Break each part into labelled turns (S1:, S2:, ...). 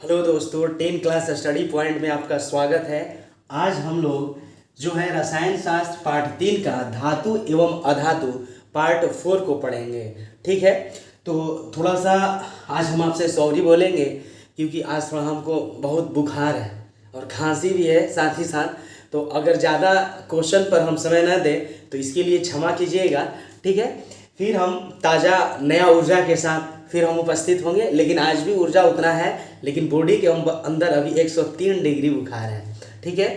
S1: Hello दोस्तों, 10 class study point में आपका स्वागत है। आज हम लोग जो है रसायन शास्त्र पार्ट 3 का धातु एवं अधातु पार्ट 4 को पढ़ेंगे। ठीक है, तो थोड़ा सा आज हम आपसे सॉरी बोलेंगे क्योंकि आज थोड़ा हमको बहुत बुखार है और खांसी भी है साथ ही साथ। तो अगर ज़्यादा क्वेश्चन पर हम समय न दें तो इसके लिए क्षमा कीजिएगा। ठीक है, फिर हम ताज़ा नया ऊर्जा के साथ फिर हम उपस्थित होंगे। लेकिन आज भी ऊर्जा उतना है, लेकिन बॉडी के अंदर अभी 103 डिग्री बुखार है। ठीक है,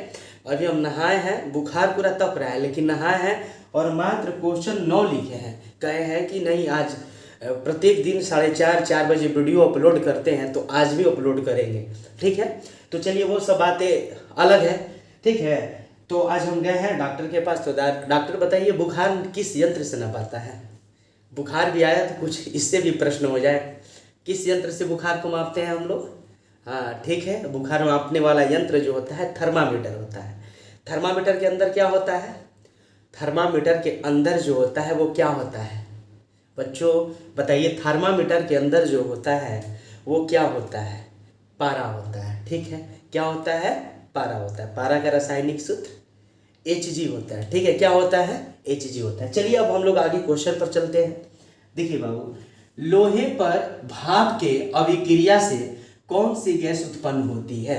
S1: अभी हम नहाए हैं, बुखार पूरा तप रहा है लेकिन नहाए हैं और मात्र क्वेश्चन 9 लिखे हैं। कहे हैं कि नहीं आज प्रत्येक दिन 4:30 बजे वीडियो अपलोड करते हैं तो आज भी अपलोड करेंगे। ठीक है, तो चलिए वो सब बातें अलग है। ठीक है, तो आज हम गए हैं डॉक्टर के पास। तो डॉक्टर बताइए बुखार किस यंत्र से नापाता है। बुखार भी आया तो कुछ इससे भी प्रश्न हो जाए, किस यंत्र से बुखार को मापते हैं हम लोग। हाँ ठीक है, बुखार मापने वाला यंत्र जो होता है थर्मामीटर होता है। थर्मामीटर के अंदर क्या होता है, थर्मामीटर के अंदर जो होता है वो क्या होता है बच्चों बताइए। थर्मामीटर के अंदर जो होता है वो क्या होता है, पारा होता है। ठीक है, क्या होता है, पारा होता है। पारा का रासायनिक सूत्र Hg होता है। ठीक है, क्या होता है, Hg होता है। चलिए अब हम लोग आगे क्वेश्चन पर चलते हैं। देखिए बाबू, लोहे पर भाप के अभिक्रिया से कौन सी गैस उत्पन्न होती है।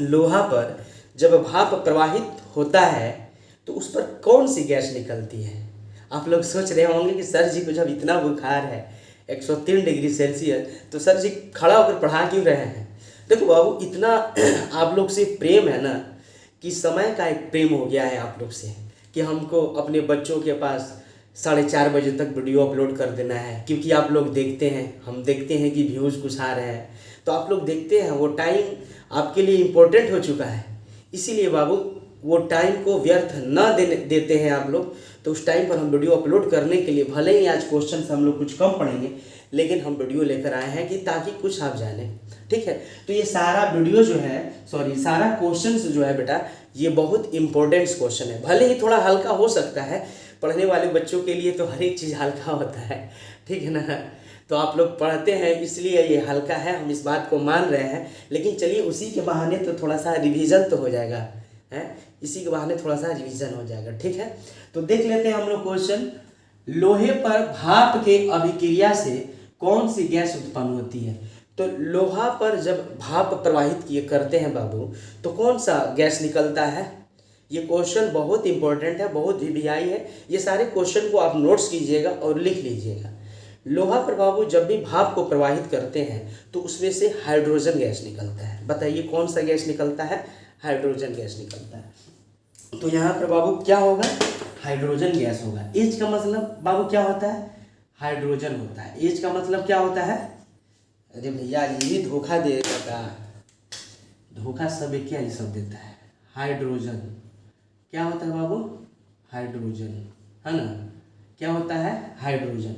S1: लोहा पर जब भाप प्रवाहित होता है तो उस पर कौन सी गैस निकलती है। आप लोग सोच रहे होंगे कि सर जी को जब इतना बुखार है 103 डिग्री सेल्सियस तो सर जी खड़ा होकर पढ़ा क्यों रहे हैं। देखो बाबू, इतना आप लोग से प्रेम है ना कि समय का एक प्रेम हो गया है आप लोग से कि हमको अपने बच्चों के पास 4:30 बजे तक वीडियो अपलोड कर देना है। क्योंकि आप लोग देखते हैं, हम देखते हैं कि व्यूज़ कुछ आ रहे हैं तो आप लोग देखते हैं, वो टाइम आपके लिए इम्पोर्टेंट हो चुका है। इसीलिए बाबू वो टाइम को व्यर्थ न देते हैं आप लोग। तो उस टाइम पर हम वीडियो अपलोड करने के लिए भले ही आज क्वेश्चन हम लोग कुछ कम पढ़ेंगे लेकिन हम वीडियो लेकर आए हैं कि ताकि कुछ आप जानें। ठीक है, तो ये सारा वीडियो जो है सारा क्वेश्चन जो है बेटा ये बहुत इंपॉर्टेंट क्वेश्चन है। भले ही थोड़ा हल्का हो सकता है, पढ़ने वाले बच्चों के लिए तो हर एक चीज़ हल्का होता है। ठीक है ना, तो आप लोग पढ़ते हैं इसलिए ये हल्का है, हम इस बात को मान रहे हैं। लेकिन चलिए उसी के बहाने तो थोड़ा सा रिवीजन तो हो जाएगा है, इसी के बहाने थोड़ा सा रिवीजन हो जाएगा। ठीक है, तो देख लेते हैं हम लोग क्वेश्चन। लोहे पर भाप के अभिक्रिया से कौन सी गैस उत्पन्न होती है। तो लोहा पर जब भाप प्रवाहित किए करते हैं बाबू तो कौन सा गैस निकलता है। ये क्वेश्चन बहुत इंपॉर्टेंट है, बहुत वीवीआई है। ये सारे क्वेश्चन को आप नोट्स कीजिएगा और लिख लीजिएगा। लोहा पर बाबू जब भी भाप को प्रवाहित करते हैं तो उसमें से हाइड्रोजन गैस निकलता है। बताइए कौन सा गैस निकलता है, हाइड्रोजन गैस निकलता है। तो यहाँ पर बाबू क्या होगा, हाइड्रोजन गैस होगा। एच का मतलब बाबू क्या होता है, हाइड्रोजन होता है। एच का मतलब क्या होता है, अरे भैया ये भी धोखा देगा का, धोखा सब क्या ये सब देता है। हाइड्रोजन क्या होता है बाबू, हाइड्रोजन है ना, क्या होता है, हाइड्रोजन।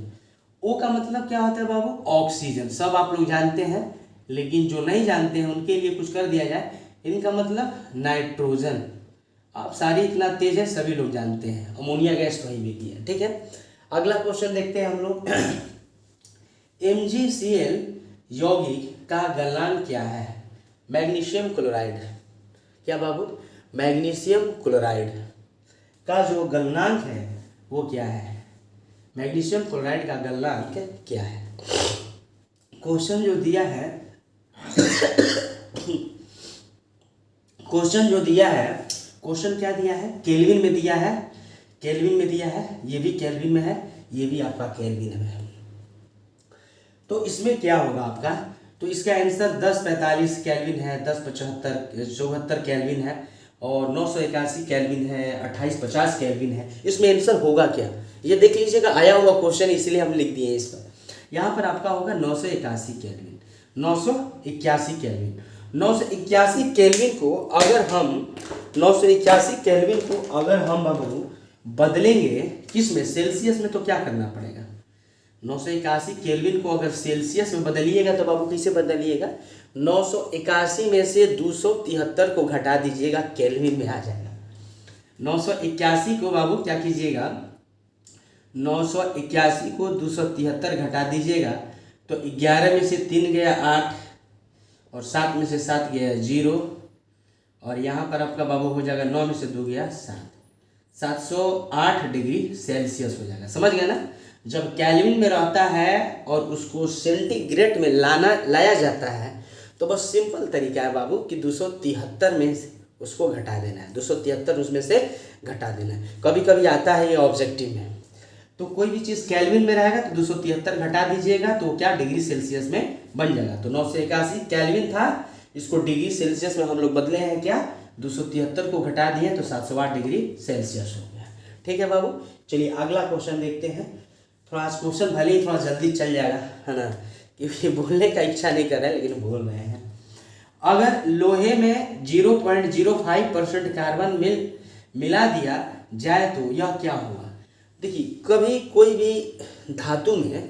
S1: ओ का मतलब क्या होता है बाबू, ऑक्सीजन। सब आप लोग जानते हैं लेकिन जो नहीं जानते हैं उनके लिए कुछ कर दिया जाए। इनका मतलब नाइट्रोजन। आप सारी इतना तेज है, सभी लोग जानते हैं। अमोनिया गैस वही भी है। ठीक है, अगला क्वेश्चन देखते हैं हम लोग। MgCl यौगिक का गलनांक क्या है। मैग्नीशियम क्लोराइड, क्या बाबू, मैग्नीशियम क्लोराइड का जो गलनांक है वो क्या है। मैग्नीशियम क्लोराइड का गलनांक क्या है। क्वेश्चन जो दिया है क्वेश्चन जो दिया है, क्वेश्चन क्या दिया है, केल्विन में दिया है, केल्विन में दिया है, ये भी केल्विन में है, ये भी आपका केल्विन में है। तो इसमें क्या होगा आपका, तो इसका आंसर 1045 केल्विन है, 1074 केल्विन है और 981 केल्विन है, 2850 केल्विन है। इसमें आंसर होगा क्या, ये देख लीजिएगा। आया हुआ क्वेश्चन इसलिए हम लिख दिए इस पर। यहाँ पर आपका होगा 981 केल्विन, 981 केल्विन। 981 केल्विन को अगर हम 981 केल्विन को अगर हम बाबू बदलेंगे किस में, सेल्सियस में, तो क्या करना पड़ेगा। 981 केल्विन को अगर सेल्सियस में बदलिएगा तो बाबू कैसे बदलिएगा, 981 में से 273 को घटा दीजिएगा, केल्विन में आ जाएगा। 981 को बाबू क्या कीजिएगा, 981 को 273 घटा दीजिएगा तो 11 में से 3 गया 8 और 7 में से 7 गया 0, और यहाँ पर आपका बाबू हो जाएगा 9 में से 2 गया 7, 708 डिग्री सेल्सियस हो जाएगा। समझ गए ना। जब केल्विन में रहता है और उसको सेंटीग्रेड में लाया जाता है तो बस सिंपल तरीका है बाबू कि 273 में से उसको घटा देना है, 273 उसमें से घटा देना है। कभी कभी आता है ये ऑब्जेक्टिव में, तो कोई भी चीज़ केल्विन में रहेगा तो 273 घटा दीजिएगा तो क्या डिग्री सेल्सियस में बन जाएगा। तो 981 केल्विन था, इसको डिग्री सेल्सियस में हम लोग बदले हैं क्या, 273 को घटा दिए तो 708 डिग्री सेल्सियस हो गया। ठीक है बाबू। चलिए अगला क्वेश्चन देखते हैं। थोड़ा आज क्वेश्चन भले ही थोड़ा जल्दी चल जाएगा, है ना, क्योंकि बोलने का इच्छा नहीं कर रहा है लेकिन बोल रहे हैं। अगर लोहे में 0.05% कार्बन मिला दिया जाए तो यह क्या होगा। देखिए, कभी कोई भी धातु में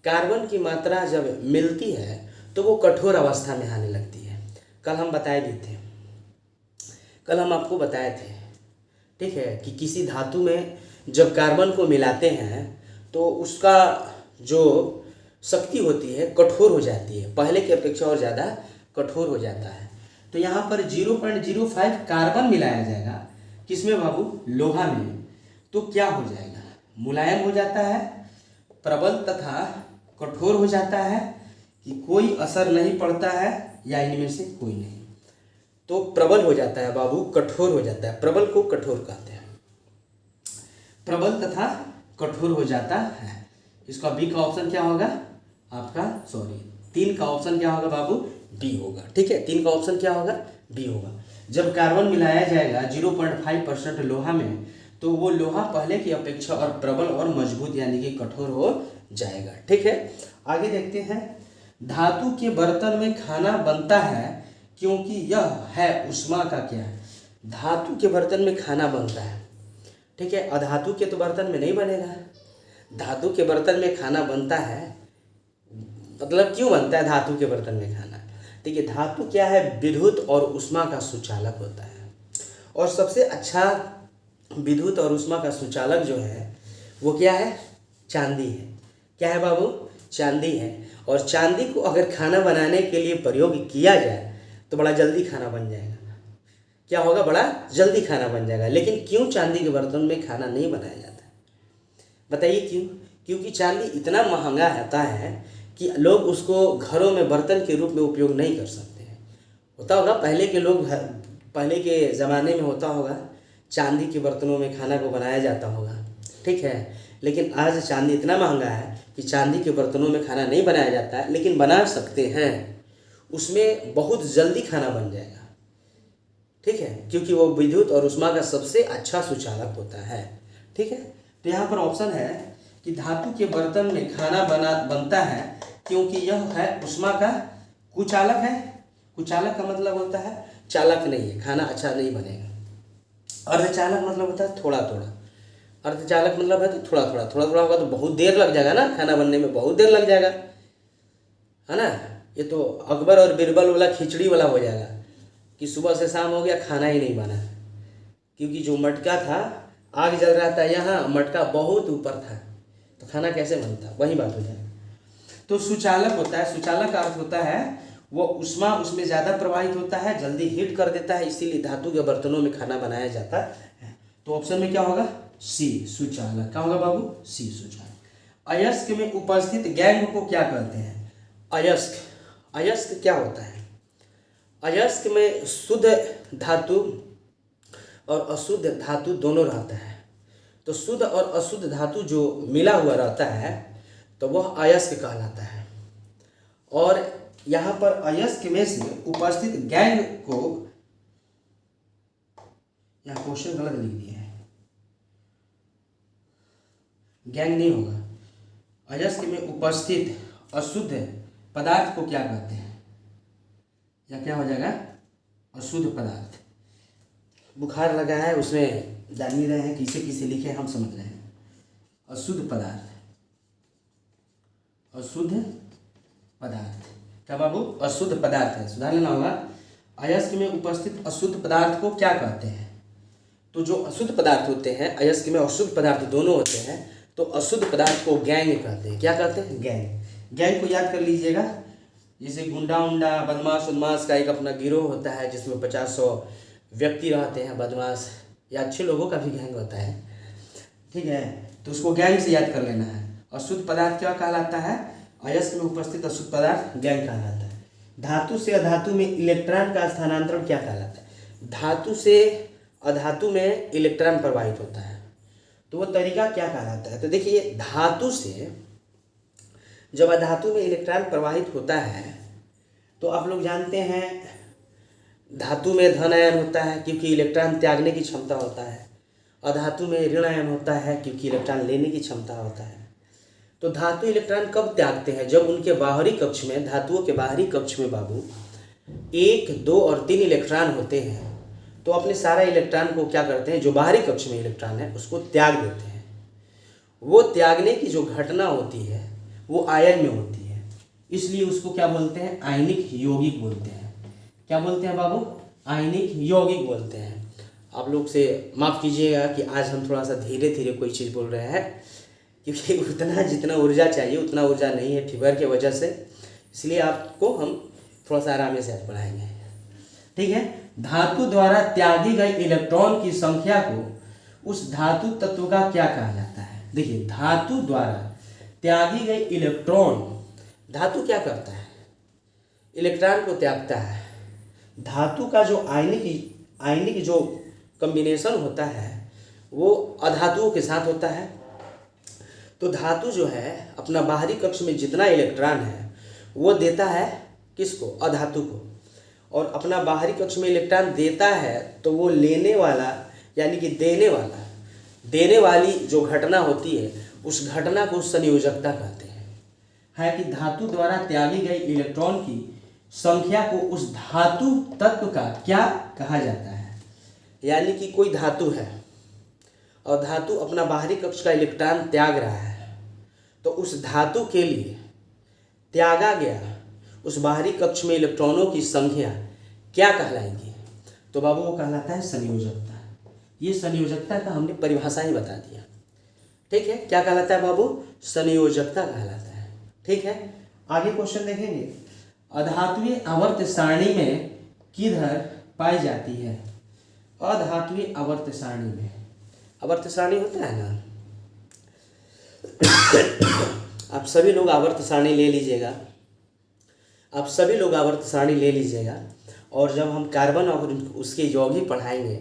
S1: कार्बन की मात्रा जब मिलती है तो वो कठोर अवस्था में आने लगती है। कल हम बताए भी थे, कल हम आपको बताए थे, ठीक है, कि किसी धातु में जब कार्बन को मिलाते हैं तो उसका जो शक्ति होती है कठोर हो जाती है, पहले की अपेक्षा और ज़्यादा कठोर हो जाता है। तो यहाँ पर 0.05 कार्बन मिलाया जाएगा, किसमें बाबू, लोहा में, तो क्या हो जाएगा, मुलायम हो जाता है, प्रबल तथा कठोर हो जाता है, कि कोई असर नहीं पड़ता है या इनमें से कोई नहीं। तो प्रबल हो जाता है बाबू, कठोर हो जाता है, प्रबल को कठोर कहते हैं, प्रबल तथा कठोर हो जाता है। इसका बी का ऑप्शन क्या होगा आपका, 3 का ऑप्शन क्या होगा बाबू, बी होगा। ठीक है, 3 का ऑप्शन क्या होगा, बी होगा। जब कार्बन मिलाया जाएगा 0.5% लोहा में तो वो लोहा पहले की अपेक्षा और प्रबल और मजबूत यानी कि कठोर हो जाएगा। ठीक है, आगे देखते हैं। धातु के बर्तन में खाना बनता है क्योंकि यह है उष्मा का क्या है। धातु के बर्तन में खाना बनता है, ठीक है, अधातु के तो बर्तन में नहीं बनेगा। धातु के बर्तन में खाना बनता है, मतलब क्यों बनता है धातु के बर्तन में खाना। देखिए, धातु क्या है, विद्युत और उष्मा का सुचालक होता है, और सबसे अच्छा विद्युत और उष्मा का सुचालक जो है वो क्या है, चांदी है। क्या है बाबू, चांदी है। और चांदी को अगर खाना बनाने के लिए प्रयोग किया जाए तो बड़ा जल्दी खाना बन जाएगा। क्या होगा, बड़ा जल्दी खाना बन जाएगा। लेकिन क्यों चांदी के बर्तन में खाना नहीं बनाया जाता है, बताइए क्यों। क्योंकि चांदी इतना महंगा होता है कि लोग उसको घरों में बर्तन के रूप में उपयोग नहीं कर सकते हैं। होता होगा पहले के लोग, पहले के ज़माने में होता होगा चांदी के बर्तनों में खाना को बनाया जाता होगा, ठीक है। लेकिन आज चांदी इतना महंगा है कि चांदी के बर्तनों में खाना नहीं बनाया जाता है, लेकिन बना सकते हैं, उसमें बहुत जल्दी खाना बन जाएगा, ठीक है, क्योंकि वो विद्युत और उष्मा का सबसे अच्छा सुचालक होता है। ठीक है, तो यहाँ पर ऑप्शन है कि धातु के बर्तन में खाना बनता है क्योंकि यह है उष्मा का कुचालक है। कुचालक का मतलब होता है चालक नहीं है, खाना अच्छा नहीं बनेगा। अर्धचालक मतलब होता है थोड़ा थोड़ा, अर्धचालक मतलब है तो थोड़ा थोड़ा, थोड़ा थोड़ा होगा तो बहुत देर लग जाएगा ना, खाना बनने में बहुत देर लग जाएगा, है ना। ये तो अकबर और बीरबल वाला खिचड़ी वाला हो जाएगा कि सुबह से शाम हो गया खाना ही नहीं बना, क्योंकि जो मटका था, आग जल रहा था यहाँ, मटका बहुत ऊपर था, तो खाना कैसे बनता, वही बात हो जाएगी। तो सुचालक होता है, सुचालक का अर्थ होता है वो उष्मा उसमें ज़्यादा प्रवाहित होता है, जल्दी हीट कर देता है, इसीलिए धातु के बर्तनों में खाना बनाया जाता है। तो ऑप्शन में क्या होगा, सी सुचालक। क्या होगा बाबू, सी सुचालक। अयस्क में उपस्थित गैंग को क्या कहते हैं। अयस्क, अयस्क क्या होता है, अयस्क में शुद्ध धातु और अशुद्ध धातु दोनों रहता है। तो शुद्ध और अशुद्ध धातु जो मिला हुआ रहता है तो वह अयस्क कहलाता है। और यहाँ पर अयस्क में से उपस्थित गैंग को, यहाँ क्वेश्चन गलत लिख दिया है, गैंग नहीं होगा। अयस्क में उपस्थित अशुद्ध पदार्थ को क्या कहते हैं, या क्या हो जाएगा, अशुद्ध पदार्थ। बुखार लगा है, उसमें जान नहीं रहे हैं किसे किसे लिखे, हम समझ रहे हैं। अशुद्ध पदार्थ, अशुद्ध पदार्थ क्या बाबू, अशुद्ध पदार्थ है, सुधार लेना होगा। अयस्क में उपस्थित अशुद्ध पदार्थ को क्या कहते हैं। तो जो अशुद्ध पदार्थ होते हैं, अयस्क में अशुद्ध पदार्थ दोनों होते हैं, तो अशुद्ध पदार्थ को गैंग कहते हैं। क्या कहते हैं, गैंग। गैंग को याद कर लीजिएगा, जैसे गुंडा उंडा बदमाश उदमाश का एक अपना गिरोह होता है जिसमें 50-100 व्यक्ति रहते हैं बदमाश या अच्छे लोगों का भी गैंग होता है, ठीक है। तो उसको गैंग से याद कर लेना है। अशुद्ध पदार्थ क्या कहलाता है? अयस्क में उपस्थित अशुद्ध पदार्थ गैंग कहलाता है। धातु से अधातु में इलेक्ट्रॉन का स्थानांतरण क्या कहलाता है? धातु से अधातु में इलेक्ट्रॉन प्रवाहित होता है, तो वो तरीका क्या कहलाता है? तो देखिए, धातु से जब अधातु में इलेक्ट्रॉन प्रवाहित होता है तो आप लोग जानते हैं धातु में धन आयन होता है क्योंकि इलेक्ट्रॉन त्यागने की क्षमता होता है, अधातु में ऋण आयन होता है क्योंकि इलेक्ट्रॉन लेने की क्षमता होता है। तो धातु इलेक्ट्रॉन कब त्यागते हैं? जब उनके बाहरी कक्ष में, धातुओं के बाहरी कक्ष में बाबू 1, 2 और 3 इलेक्ट्रॉन होते हैं, तो अपने सारा इलेक्ट्रॉन को क्या करते हैं, जो बाहरी कक्ष में इलेक्ट्रॉन है उसको त्याग देते हैं। वो त्यागने की जो घटना होती है वो आयन में होती है, इसलिए उसको क्या बोलते हैं? आयनिक यौगिक बोलते हैं। क्या बोलते हैं बाबू? आयनिक यौगिक बोलते हैं। आप लोग से माफ़ कीजिएगा कि आज हम थोड़ा सा धीरे धीरे कोई चीज़ बोल रहे हैं क्योंकि उतना जितना ऊर्जा चाहिए उतना ऊर्जा नहीं है फीवर की वजह से, इसलिए आपको हम थोड़ा सा आराम से आज पढ़ाएंगे, ठीक है। धातु द्वारा त्यागी गई इलेक्ट्रॉन की संख्या को उस धातु तत्व का क्या कहा जाता है? देखिए, धातु द्वारा त्यागी गई इलेक्ट्रॉन, धातु क्या करता है? इलेक्ट्रॉन को त्यागता है। धातु का जो आयनिक जो कॉम्बिनेशन होता है वो अधातुओं के साथ होता है। तो धातु जो है अपना बाहरी कक्ष में जितना इलेक्ट्रॉन है वो देता है किसको? अधातु को। और अपना बाहरी कक्ष में इलेक्ट्रॉन देता है तो वो लेने वाला यानी कि देने वाली जो घटना होती है उस घटना को संयोजकता कहते हैं। है कि धातु द्वारा त्यागी गई इलेक्ट्रॉन की संख्या को उस धातु तत्व का क्या कहा जाता है? यानी कि कोई धातु है और धातु अपना बाहरी कक्ष का इलेक्ट्रॉन त्याग रहा है, तो उस धातु के लिए त्यागा गया उस बाहरी कक्ष में इलेक्ट्रॉनों की संख्या क्या कहलाएगी? तो बाबू वो कहलाता है संयोजकता। ये संयोजकता का हमने परिभाषा ही बता दिया, ठीक है। क्या कहलाता है बाबू? संयोजकता कहलाता है, ठीक है। आगे क्वेश्चन देखेंगे। अधातुएं आवर्त सारणी में किधर पाई जाती है? अधातुएं आवर्त सारणी में, आवर्त सारणी होता है ना, आप सभी लोग आवर्त सारणी ले लीजिएगा, आप सभी लोग आवर्त सारणी ले लीजिएगा और जब हम कार्बन और उसके यौगिक पढ़ाएंगे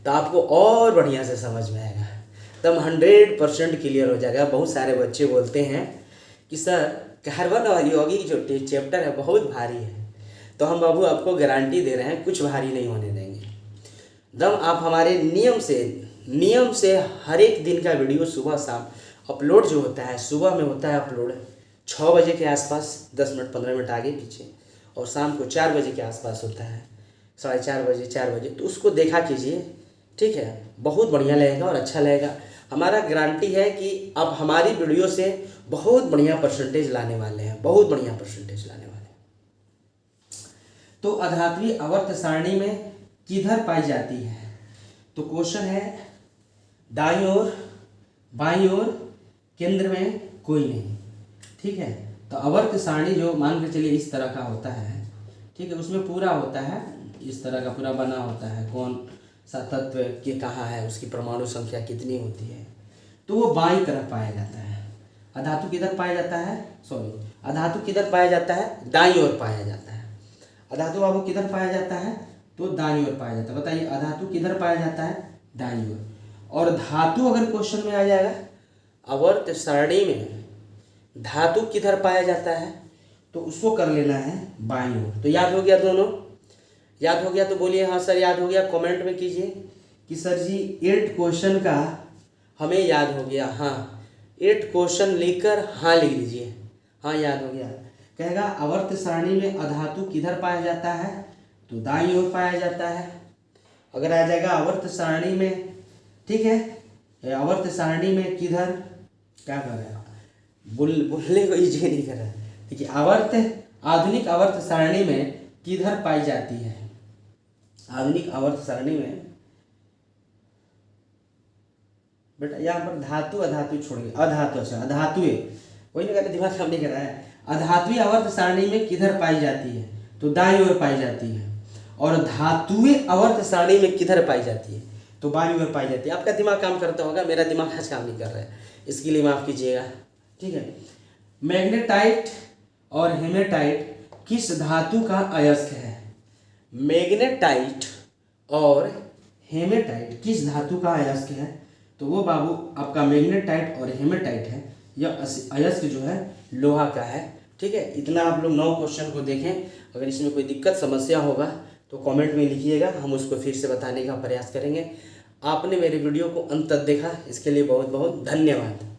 S1: तो आपको और बढ़िया से समझ में आएगा, तब 100% क्लियर हो जाएगा। बहुत सारे बच्चे बोलते हैं कि सर कार्बन और यौगिक जो चैप्टर है बहुत भारी है, तो हम बाबू आपको गारंटी दे रहे हैं कुछ भारी नहीं होने देंगे। दम आप हमारे नियम से हर एक दिन का वीडियो सुबह शाम अपलोड जो होता है, सुबह में होता है अपलोड 6 बजे के आसपास, 10 मिनट 15 मिनट आगे पीछे, और शाम को 4 बजे के आसपास होता है, 4:30 बजे 4 बजे, तो उसको देखा कीजिए, ठीक है। बहुत बढ़िया लगेगा और अच्छा लगेगा। हमारा गारंटी है कि आप हमारी वीडियो से बहुत बढ़िया परसेंटेज लाने वाले हैं, बहुत बढ़िया परसेंटेज लाने वाले हैं। तो अधात्वीय आवर्त सारणी में किधर पाई जाती है? तो क्वेश्चन है दाईं ओर, बाईं ओर, केंद्र में कोई नहीं, ठीक है। तो आवर्त सारणी जो मान के चलिए इस तरह का होता है, ठीक है, उसमें पूरा होता है इस तरह का पूरा बना होता है, कौन सा तत्व के कहाँ है, उसकी परमाणु संख्या कितनी होती है, तो वो बाईं तरफ पाया जाता है। अधातु किधर पाया जाता है? अधातु किधर पाया जाता है? दाईं ओर पाया जाता है। अधातु बाबू किधर पाया जाता है? तो दाईं ओर पाया जाता है। बताइए अधातु किधर पाया जाता है? दाईं ओर। और धातु अगर क्वेश्चन में आ जाएगा आवर्त सारणी में धातु किधर पाया जाता है, तो उसको कर लेना है बाईं ओर। तो याद हो गया दोनों? याद हो गया तो बोलिए हाँ सर याद हो गया, कमेंट में कीजिए कि सर जी 8 क्वेश्चन का हमें याद हो गया। हाँ 8 क्वेश्चन लिखकर हाँ लिख लीजिए, हाँ याद हो गया। कहेगा आवर्त सारणी में अधातु किधर पाया जाता है? तो दाईं ओर पाया जाता है। अगर आ जाएगा आवर्त सारणी में, ठीक है, आवर्त सारणी में किधर, क्या कर रहा है बोलने को इजी नहीं कर रहा है, देखिए आधुनिक आवर्त सारणी में किधर पाई जाती है? आधुनिक आवर्त सारणी में बेटा यहाँ पर धातु अधातु छोड़ गए, अधातु, अच्छा अधातुएं, वही ना कहते दिमाग काम नहीं कर रहा है। अधात्वीय आवर्त सारणी में किधर पाई जाती है? तो दाईं ओर पाई जाती है। और धातुएं आवर्त सारणी में किधर पाई जाती है? तो बाईं ओर पाई जाती है। आपका दिमाग काम करता होगा, मेरा दिमाग आज काम नहीं कर रहा है, इसके लिए माफ कीजिएगा। ठीक है, मैग्नेटाइट और हेमेटाइट किस धातु का अयस्क है? मैग्नेटाइट और हेमेटाइट किस धातु का अयस्क है? तो वो बाबू आपका मैग्नेटाइट और हेमेटाइट है, यह अयस्क जो है लोहा का है। ठीक है, इतना आप लोग 9 क्वेश्चन को देखें। अगर इसमें कोई दिक्कत समस्या होगा तो कमेंट में लिखिएगा, हम उसको फिर से बताने का प्रयास करेंगे। आपने मेरे वीडियो को अंत तक देखा, इसके लिए बहुत बहुत धन्यवाद।